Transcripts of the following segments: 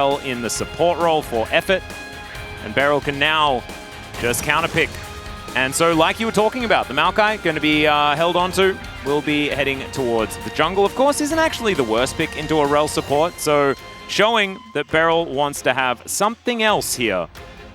in the support role for Effort, and Beryl can now just counterpick. And so, like you were talking about, the Maokai going to be held onto, will be heading towards the jungle. Of course, isn't actually the worst pick into a rel support, so showing that Beryl wants to have something else here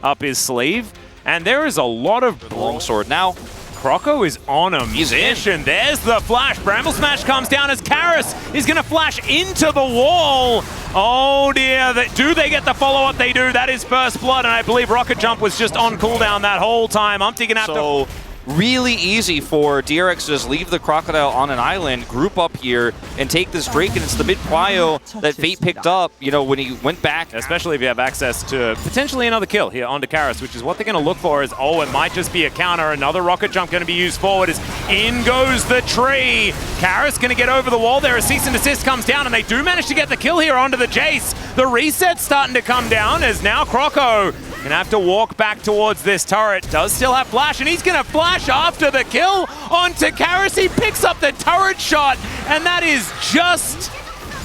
up his sleeve. And there is a lot of longsword now. Croco is on a mission. There's the flash. Bramble Smash comes down as Karis is going to flash into the wall. Oh dear, do they get the follow-up? They do. That is first blood, and I believe Rocket Jump was just on cooldown that whole time. Umpty gonna have to... really easy for DRX to just leave the Crocodile on an island, group up here, and take this Drake, and it's the mid-prio that Fate picked up, you know, when he went back. Especially if you have access to potentially another kill here onto Karis, which is what they're going to look for is, oh, it might just be a counter. Another Rocket Jump going to be used forward as in goes the tree. Karis going to get over the wall there as Cease and Desist comes down, and they do manage to get the kill here onto the Jace. The reset's starting to come down as now Croco gonna have to walk back towards this turret. Does still have flash, and he's gonna flash after the kill onto Karis. He picks up the turret shot, and that is just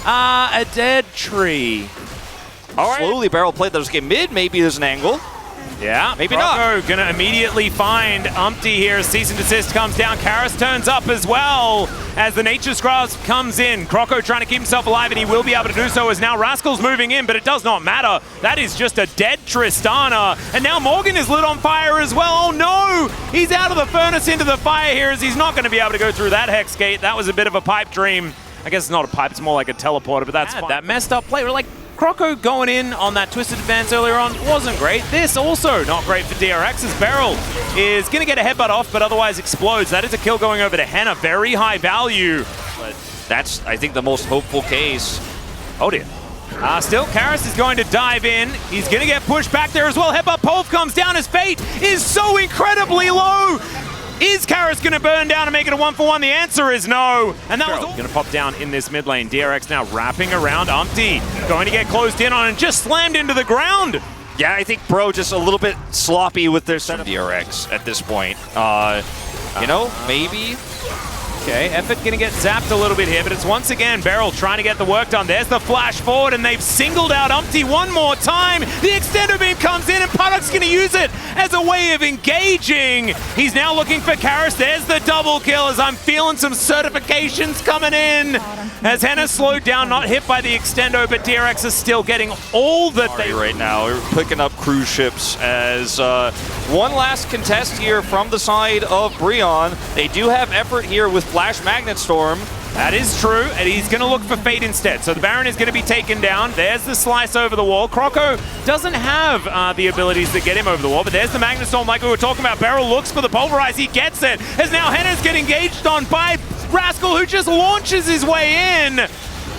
a dead tree. All right. Slowly Beryl played those game mid. Maybe there's an angle. Yeah, maybe Croco not. Gonna immediately find Umpty here. Cease and Desist comes down. Karis turns up as well as the Nature's Grasp comes in. Croco trying to keep himself alive, and he will be able to do so as now Rascal's moving in, but it does not matter. That is just a dead Tristana. And now Morgan is lit on fire as well. Oh no! He's out of the furnace into the fire here as he's not going to be able to go through that Hex Gate. That was a bit of a pipe dream. I guess it's not a pipe, it's more like a teleporter, but that's fine. That messed up play. We're like, Croco going in on that Twisted Advance earlier on wasn't great. This also not great for DRX as Beryl is going to get a headbutt off, but otherwise explodes. That is a kill going over to Henna. Very high value. But that's, I think, the most hopeful case. Oh dear. Still, Karis is going to dive in. He's going to get pushed back there as well. Headbutt Polv comes down as Fate is so incredibly low. Is Karis going to burn down and make it a 1-for-1? The answer is no. And that was going to pop down in this mid lane. DRX now wrapping around Umpty. Going to get closed in on and just slammed into the ground. Yeah, I think Bro just a little bit sloppy with their setup. DRX at this point. You know, maybe. Okay, Effort going to get zapped a little bit here, but it's once again Beryl trying to get the work done. There's the flash forward, and they've singled out Umpty one more time. The extender beam comes in, and Puddock's going to use it as a way of engaging. He's now looking for Karis. There's the double kill as I'm feeling some certifications coming in. As Henna slowed down, not hit by the extendo, but DRX is still getting all that they... Right now, we're picking up cruise ships as one last contest here from the side of Brion. They do have Effort here with Flash Magnet Storm. That is true, and he's going to look for Fate instead. So the Baron is going to be taken down. There's the slice over the wall. Croco doesn't have the abilities that get him over the wall, but there's the Magnet Storm like we were talking about. Beryl looks for the Pulverize. He gets it, as now Henna's getting engaged on by Rascal, who just launches his way in.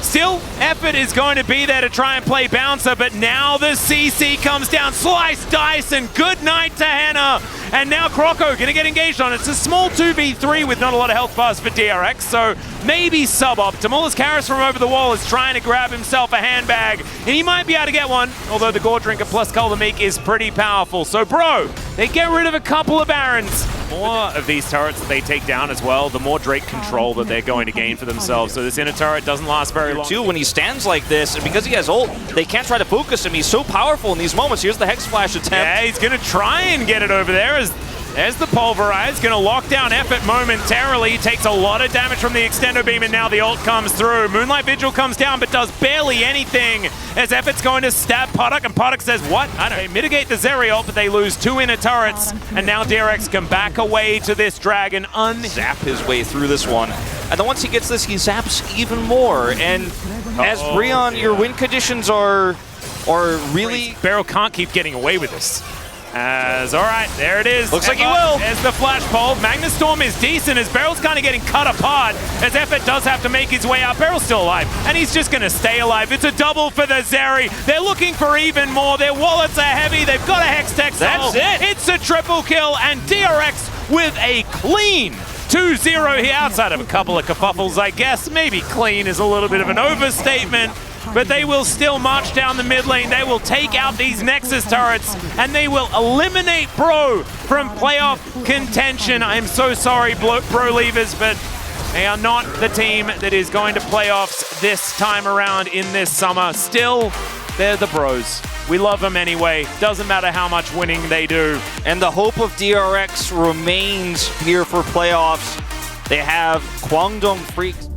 Still, Effort is going to be there to try and play bouncer, but now the CC comes down. Slice, dice, and good night to Henna. And now Croco going to get engaged on it. It's a small 2v3 with not a lot of health bars for DRX, so maybe suboptimal as Karis from over the wall is trying to grab himself a handbag. And he might be able to get one, although the Gore Drinker plus Cull the Meek is pretty powerful. So, bro, they get rid of a couple of Barons. More of these turrets that they take down as well, the more Drake control that they're going to gain for themselves. So this inner turret doesn't last very long. Too, when he stands like this, and because he has ult, they can't try to focus him. He's so powerful in these moments. Here's the Hex Flash attempt. Yeah, he's going to try and get it over there as there's the Pulverize. Going to lock down Effort momentarily. He takes a lot of damage from the Extendo Beam, and now the ult comes through. Moonlight Vigil comes down, but does barely anything as Effort's going to stab Puddock, and Puddock says, what? I don't know. They mitigate the Zeri ult, but they lose 2 inner turrets, and now DRX can back away to this Dragon. Zap his way through this one. And then once he gets this, he zaps even more. And as Brion, your win conditions are really... Beryl can't keep getting away with this. All right, there it is. Looks like he will. There's the flash pole. Magnet Storm is decent as Beryl's kind of getting cut apart as Effort does have to make his way out. Beryl's still alive, and he's just going to stay alive. It's a double for the Zeri. They're looking for even more. Their wallets are heavy. They've got a Hextech. That's it. It's a triple kill, and DRX with a clean 2-0 here, outside of a couple of kerfuffles, I guess. Maybe clean is a little bit of an overstatement. But they will still march down the mid lane. They will take out these Nexus turrets, and they will eliminate Bro from playoff contention. I'm so sorry, Bro Leavers, but they are not the team that is going to playoffs this time around in this summer. Still, They're the bros. We love them anyway. Doesn't matter how much winning they do. And the hope of DRX remains here for playoffs. They have Kwangdong Freaks.